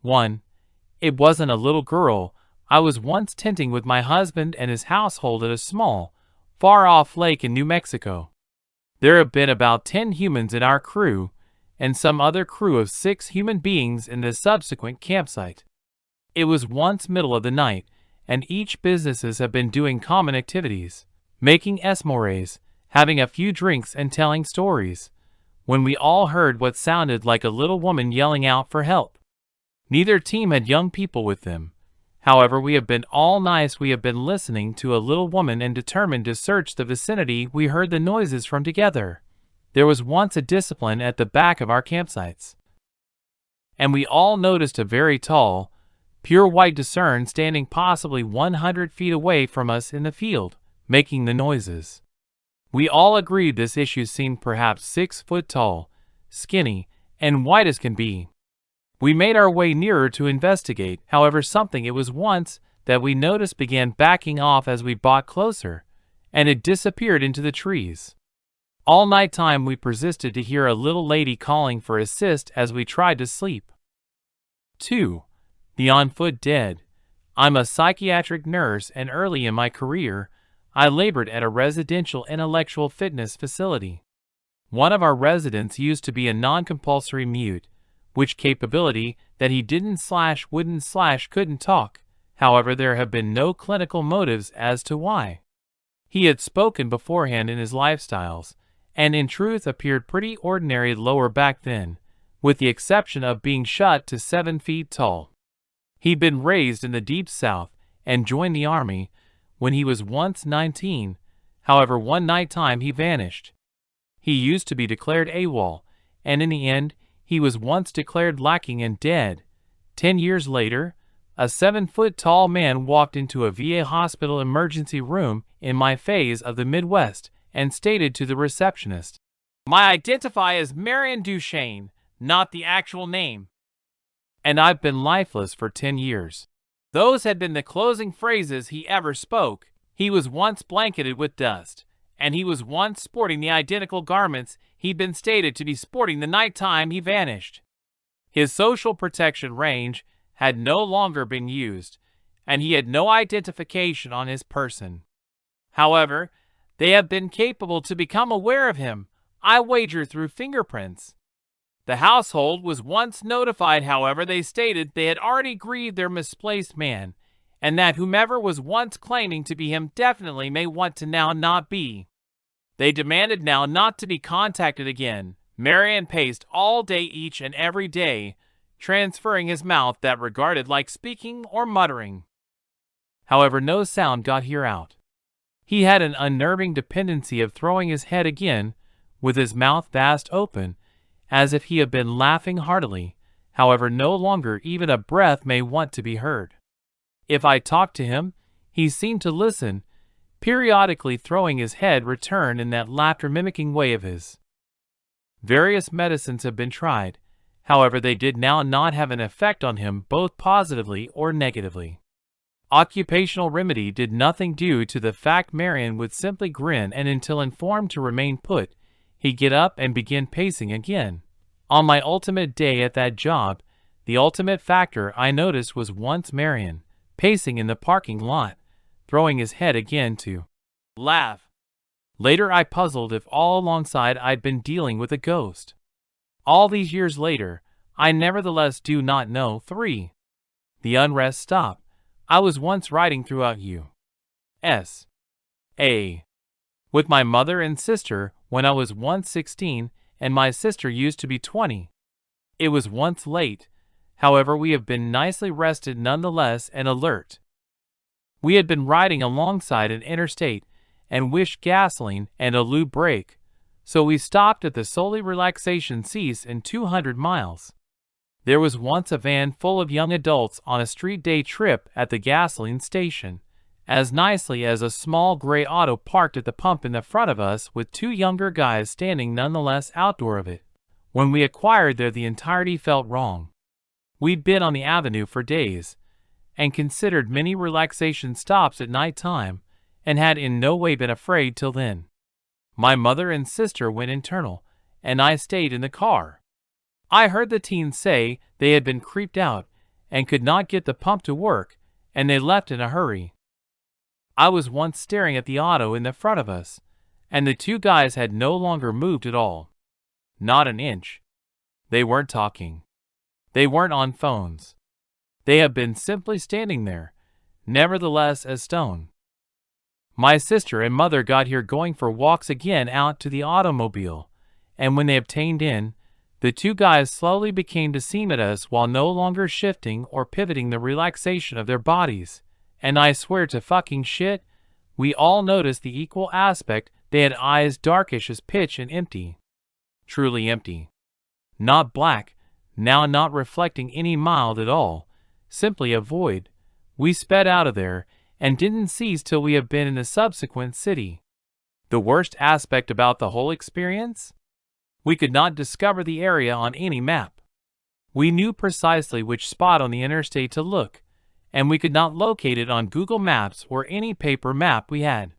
1. It wasn't a little girl. I was once tenting with my husband and his household at a small, far-off lake in New Mexico. There have been about 10 humans in our crew, and some other crew of 6 human beings in the subsequent campsite. It was once middle of the night, and each businesses have been doing common activities, making s'mores, having a few drinks and telling stories, when we all heard what sounded like a little woman yelling out for help. Neither team had young people with them. However, we have been all nice. We have been listening to a little woman and determined to search the vicinity we heard the noises from together. There was once a discipline at the back of our campsites, and we all noticed a very tall, pure white discern standing possibly 100 feet away from us in the field, making the noises. We all agreed this issue seemed perhaps 6 foot tall, skinny, and white as can be. We made our way nearer to investigate. However, something it was once that we noticed began backing off as we brought closer, and it disappeared into the trees. All night time we persisted to hear a little lady calling for assist as we tried to sleep. 2. The on-foot dead. I'm a psychiatric nurse, and early in my career, I labored at a residential intellectual fitness facility. One of our residents used to be a non-compulsory mute, which capability that he wouldn't/couldn't talk. However, there have been no clinical motives as to why. He had spoken beforehand in his lifestyles, and in truth appeared pretty ordinary lower back then, with the exception of being shot to 7 feet tall. He'd been raised in the deep south and joined the army when he was once 19. However, one night time he vanished. He used to be declared AWOL, and in the end, he was once declared lacking and dead. 10 years later, a 7-foot-tall man walked into a VA hospital emergency room in my phase of the Midwest and stated to the receptionist, "My identify as Marion Duchesne, not the actual name. And I've been lifeless for 10 years. Those had been the closing phrases he ever spoke. He was once blanketed with dust, and he was once sporting the identical garments he'd been stated to be sporting the night time he vanished. His social protection range had no longer been used, and he had no identification on his person. However, they have been capable to become aware of him, I wager through fingerprints. The household was once notified. However, they stated they had already grieved their misplaced man, and that whomever was once claiming to be him definitely may want to now not be. They demanded now not to be contacted again. Marion paced all day each and every day, transferring his mouth that regarded like speaking or muttering. However, no sound got here out. He had an unnerving dependency of throwing his head again, with his mouth vast open, as if he had been laughing heartily. However, no longer even a breath may want to be heard. If I talked to him, he seemed to listen, periodically throwing his head return in that laughter-mimicking way of his. Various medicines have been tried. However, they did now not have an effect on him, both positively or negatively. Occupational remedy did nothing due to the fact Marion would simply grin, and until informed to remain put, he'd get up and begin pacing again. On my ultimate day at that job, the ultimate factor I noticed was once Marion, pacing in the parking lot, throwing his head again to laugh. Later I puzzled if all alongside I'd been dealing with a ghost. All these years later, I nevertheless do not know. 3. The unrest stopped. I was once riding throughout U.S.A. with my mother and sister when I was once 16 and my sister used to be 20. It was once late. However, we have been nicely rested nonetheless and alert. We had been riding alongside an interstate and wished gasoline and a lube break, so we stopped at the solely relaxation cease in 200 miles. There was once a van full of young adults on a street day trip at the gasoline station, as nicely as a small gray auto parked at the pump in the front of us with 2 younger guys standing nonetheless outdoor of it. When we acquired there, the entirety felt wrong. We'd been on the avenue for days, and considered many relaxation stops at night time, and had in no way been afraid till then. My mother and sister went internal, and I stayed in the car. I heard the teens say they had been creeped out, and could not get the pump to work, and they left in a hurry. I was once staring at the auto in the front of us, and the two guys had no longer moved at all. Not an inch. They weren't talking. They weren't on phones. They have been simply standing there, nevertheless as stone. My sister and mother got here going for walks again out to the automobile, and when they obtained in, the two guys slowly began to seem at us while no longer shifting or pivoting the relaxation of their bodies, and I swear to fucking shit, we all noticed the equal aspect. They had eyes darkish as pitch and empty. Truly empty. Not black, now not reflecting any mild at all, simply a void. We sped out of there, and didn't cease till we have been in the subsequent city. The worst aspect about the whole experience? We could not discover the area on any map. We knew precisely which spot on the interstate to look, and we could not locate it on Google Maps or any paper map we had.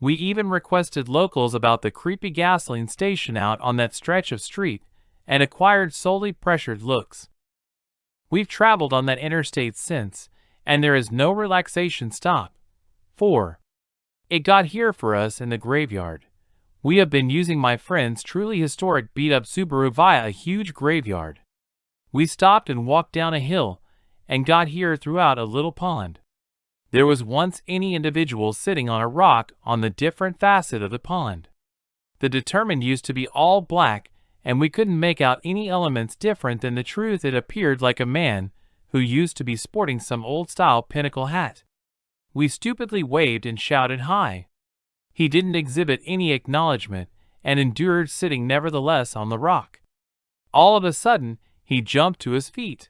We even requested locals about the creepy gasoline station out on that stretch of street, and acquired solely pressured looks. We've traveled on that interstate since, and there is no relaxation stop. 4. It got here for us in the graveyard. We have been using my friend's truly historic beat-up Subaru via a huge graveyard. We stopped and walked down a hill, and got here throughout a little pond. There was once any individual sitting on a rock on the different facet of the pond. The determined used to be all black, and we couldn't make out any elements different than the truth. It appeared like a man who used to be sporting some old-style pinnacle hat. We stupidly waved and shouted hi. He didn't exhibit any acknowledgement, and endured sitting nevertheless on the rock. All of a sudden, he jumped to his feet,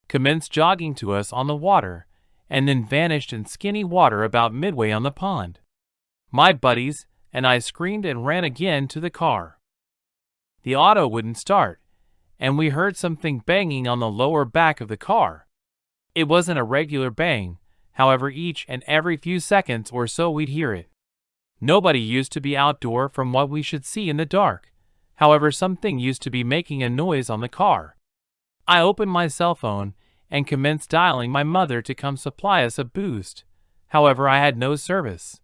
commenced jogging to us on the water, and then vanished in skinny water about midway on the pond. My buddies and I screamed and ran again to the car. The auto wouldn't start, and we heard something banging on the lower back of the car. It wasn't a regular bang, however, each and every few seconds or so we'd hear it. Nobody used to be outdoor from what we should see in the dark, however something used to be making a noise on the car. I opened my cell phone and commenced dialing my mother to come supply us a boost. However, I had no service.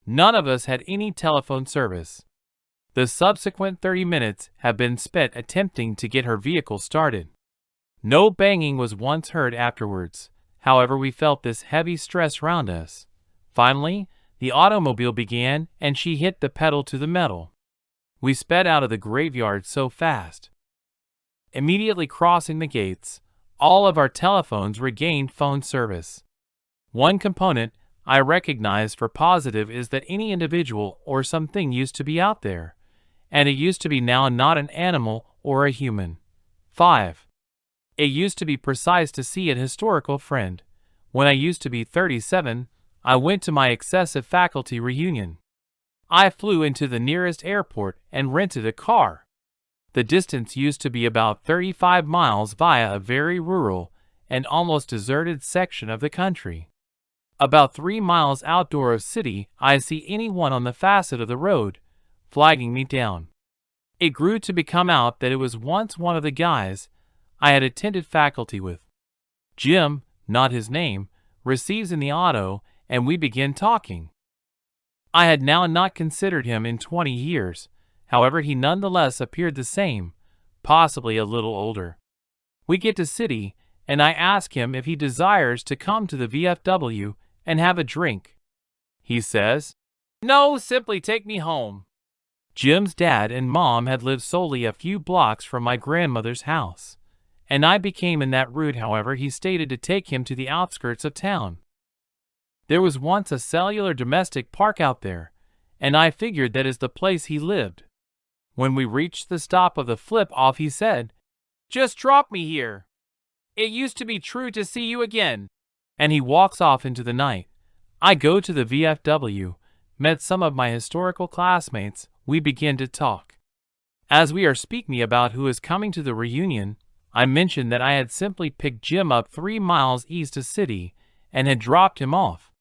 None of us had any telephone service. The subsequent 30 minutes have been spent attempting to get her vehicle started. No banging was once heard afterwards. However, we felt this heavy stress round us. Finally, the automobile began, and she hit the pedal to the metal. We sped out of the graveyard so fast. Immediately crossing the gates, all of our telephones regained phone service. One component I recognize for positive is that any individual or something used to be out there, and it used to be now not an animal or a human. 5. It used to be precise to see an historical friend. When I used to be 37, I went to my excessive faculty reunion. I flew into the nearest airport and rented a car. The distance used to be about 35 miles via a very rural and almost deserted section of the country. About 3 miles outdoor of city, I see anyone on the facet of the road, flagging me down. It grew to become out that it was once one of the guys I had attended faculty with. Jim, not his name, receives in the auto, and we begin talking. I had now not considered him in 20 years. However, he nonetheless appeared the same, possibly a little older. We get to city, and I ask him if he desires to come to the VFW and have a drink. He says, "No, simply take me home." Jim's dad and mom had lived solely a few blocks from my grandmother's house, and I became in that route. However, he stated to take him to the outskirts of town. There was once a cellular domestic park out there, and I figured that is the place he lived. When we reached the stop of the flip-off, he said, "Just drop me here. It used to be true to see you again." And he walks off into the night. I go to the VFW, met some of my historical classmates, we begin to talk. As we are speaking about who is coming to the reunion, I mentioned that I had simply picked Jim up 3 miles east of city and had dropped him off.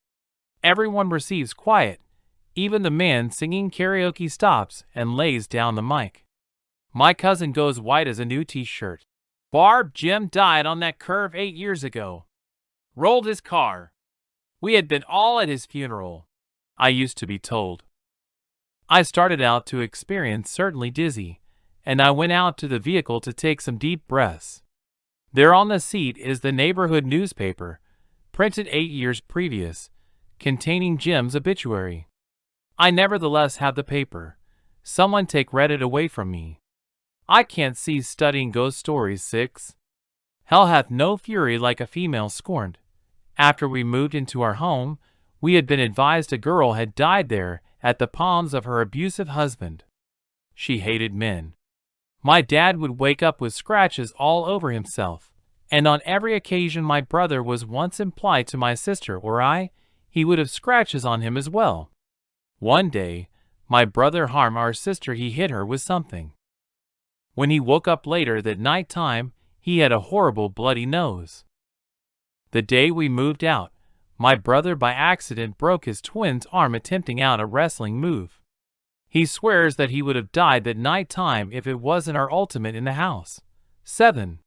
Everyone receives quiet. Even the man singing karaoke stops and lays down the mic. My cousin goes white as a new t-shirt. Barb, Jim died on that curve 8 years ago. Rolled his car. We had been all at his funeral, I used to be told. I started out to experience certainly dizzy, and I went out to the vehicle to take some deep breaths. There on the seat is the neighborhood newspaper, printed 8 years previous, containing Jim's obituary. I nevertheless have the paper. Someone read it away from me. I can't cease studying ghost stories. 6. Hell hath no fury like a female scorned. After we moved into our home, we had been advised a girl had died there at the palms of her abusive husband. She hated men. My dad would wake up with scratches all over himself, and on every occasion my brother was once implied to my sister or I, he would have scratches on him as well. One day, my brother harmed our sister. He hit her with something. When he woke up later that night time, he had a horrible bloody nose. The day we moved out, my brother by accident broke his twin's arm attempting out a wrestling move. He swears that he would have died that night time if it wasn't our ultimate in the house. 7.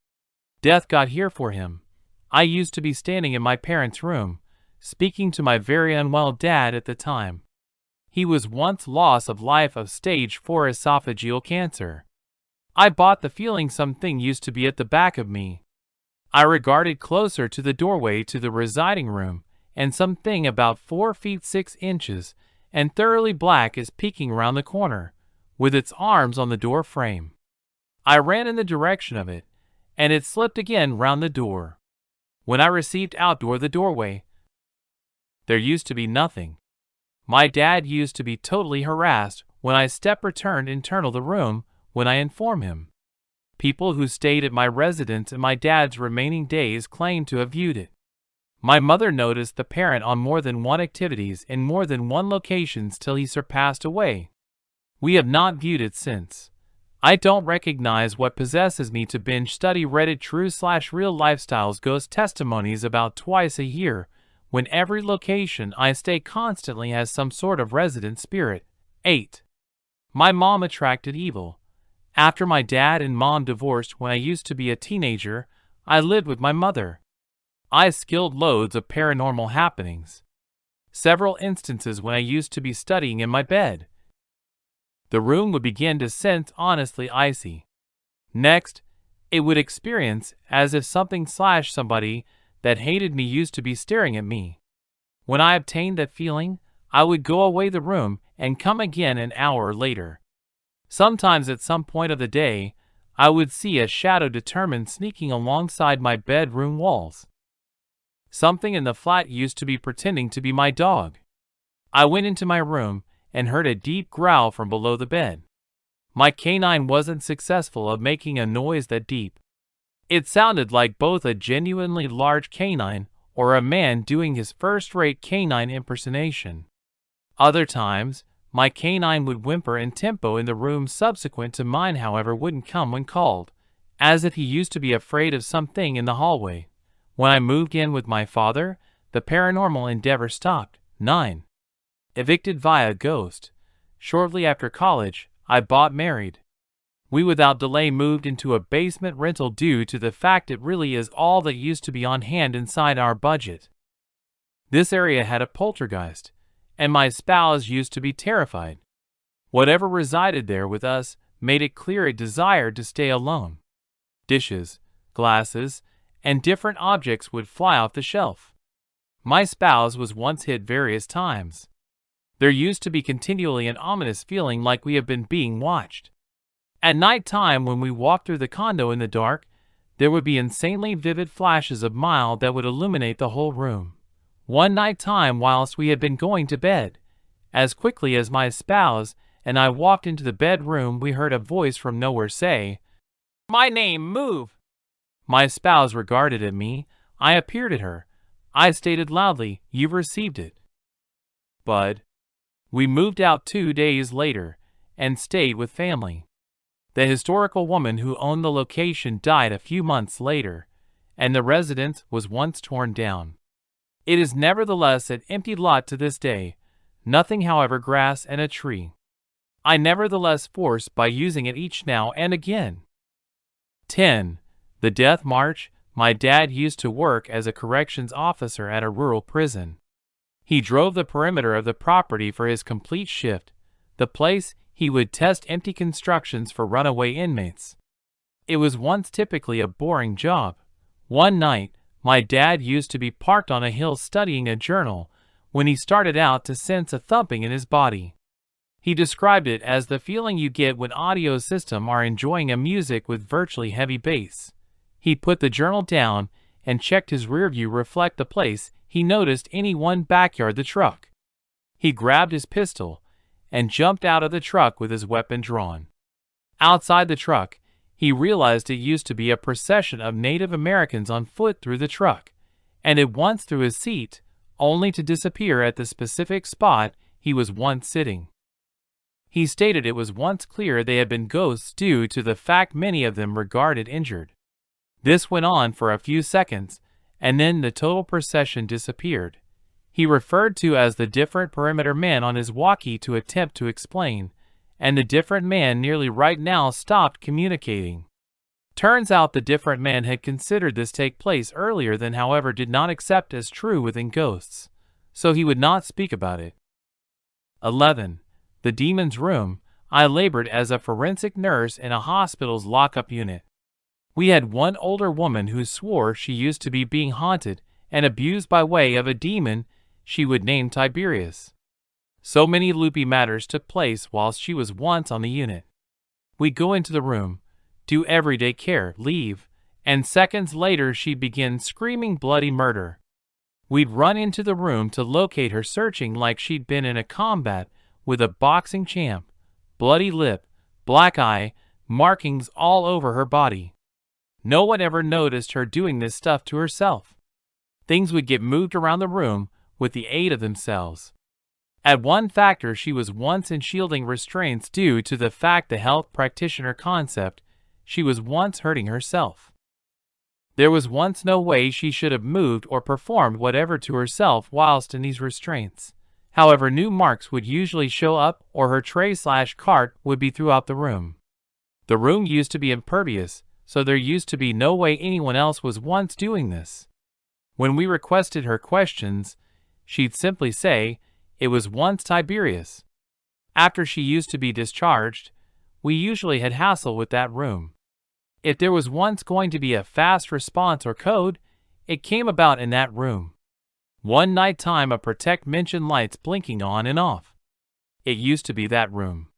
Death got here for him. I used to be standing in my parents' room, speaking to my very unwell dad at the time. He was once loss of life of stage 4 esophageal cancer. I bought the feeling something used to be at the back of me. I regarded closer to the doorway to the residing room, and something about 4 feet 6 inches and thoroughly black is peeking round the corner, with its arms on the door frame. I ran in the direction of it, and it slipped again round the door. When I received outdoor the doorway, there used to be nothing. My dad used to be totally harassed when I returned internal the room when I inform him. People who stayed at my residence in my dad's remaining days claimed to have viewed it. My mother noticed the parent on more than one activities in more than one locations till he passed away. We have not viewed it since. I don't recognize what possesses me to binge study Reddit true/real lifestyles ghost testimonies about twice a year, when every location I stay constantly has some sort of resident spirit. 8. My mom attracted evil. After my dad and mom divorced when I used to be a teenager, I lived with my mother. I skilled loads of paranormal happenings. Several instances when I used to be studying in my bed. The room would begin to sense honestly icy. Next, it would experience as if somebody that hated me used to be staring at me. When I obtained that feeling, I would go away the room and come again an hour later. Sometimes at some point of the day, I would see a shadow determined sneaking alongside my bedroom walls. Something in the flat used to be pretending to be my dog. I went into my room and heard a deep growl from below the bed. My canine wasn't successful of making a noise that deep. It sounded like both a genuinely large canine or a man doing his first-rate canine impersonation. Other times, my canine would whimper in tempo in the room subsequent to mine, however, wouldn't come when called, as if he used to be afraid of something in the hallway. When I moved in with my father, the paranormal endeavor stopped. 9. Evicted via ghost. Shortly after college, I bought married. We without delay moved into a basement rental due to the fact it really is all that used to be on hand inside our budget. This area had a poltergeist, and my spouse used to be terrified. Whatever resided there with us made it clear it desired to stay alone. Dishes, glasses, and different objects would fly off the shelf. My spouse was once hit various times. There used to be continually an ominous feeling like we have been being watched. At night time when we walked through the condo in the dark, there would be insanely vivid flashes of mild that would illuminate the whole room. One night time whilst we had been going to bed, as quickly as my spouse and I walked into the bedroom, we heard a voice from nowhere say, "My name, move!" My spouse regarded at me. I appeared at her. I stated loudly, "You've received it, bud." We moved out 2 days later and stayed with family. The historical woman who owned the location died a few months later, and the residence was once torn down. It is nevertheless an empty lot to this day, nothing however grass and a tree. I nevertheless force by using it each now and again. 10. The Death March. My dad used to work as a corrections officer at a rural prison. He drove the perimeter of the property for his complete shift, the place he would test empty constructions for runaway inmates. It was once typically a boring job. One night, my dad used to be parked on a hill studying a journal when he started out to sense a thumping in his body. He described it as the feeling you get when audio systems are enjoying a music with virtually heavy bass. He put the journal down and checked his rearview reflect the place he noticed any one backyard the truck. He grabbed his pistol and jumped out of the truck with his weapon drawn. Outside the truck, he realized it used to be a procession of Native Americans on foot through the truck, and it once through his seat, only to disappear at the specific spot he was once sitting. He stated it was once clear they had been ghosts due to the fact many of them regarded injured. This went on for a few seconds, and then the total procession disappeared. He referred to as the different perimeter men on his walkie to attempt to explain, and the different man nearly right now stopped communicating. Turns out the different man had considered this take place earlier than however did not accept as true within ghosts, so he would not speak about it. 11. The Demon's Room. I labored as a forensic nurse in a hospital's lockup unit. We had one older woman who swore she used to be being haunted and abused by way of a demon she would name Tiberius. So many loopy matters took place whilst she was once on the unit. We'd go into the room, do everyday care, leave, and seconds later she'd begin screaming bloody murder. We'd run into the room to locate her searching like she'd been in a combat with a boxing champ, bloody lip, black eye, markings all over her body. No one ever noticed her doing this stuff to herself. Things would get moved around the room with the aid of themselves. At one factor she was once in shielding restraints due to the fact the health practitioner concept, she was once hurting herself. There was once no way she should have moved or performed whatever to herself whilst in these restraints. However, new marks would usually show up or her tray/cart would be throughout the room. The room used to be impervious, so there used to be no way anyone else was once doing this. When we requested her questions, she'd simply say, "It was once Tiberius." After she used to be discharged, we usually had hassle with that room. If there was once going to be a fast response or code, it came about in that room. One nighttime a protect mentioned lights blinking on and off. It used to be that room.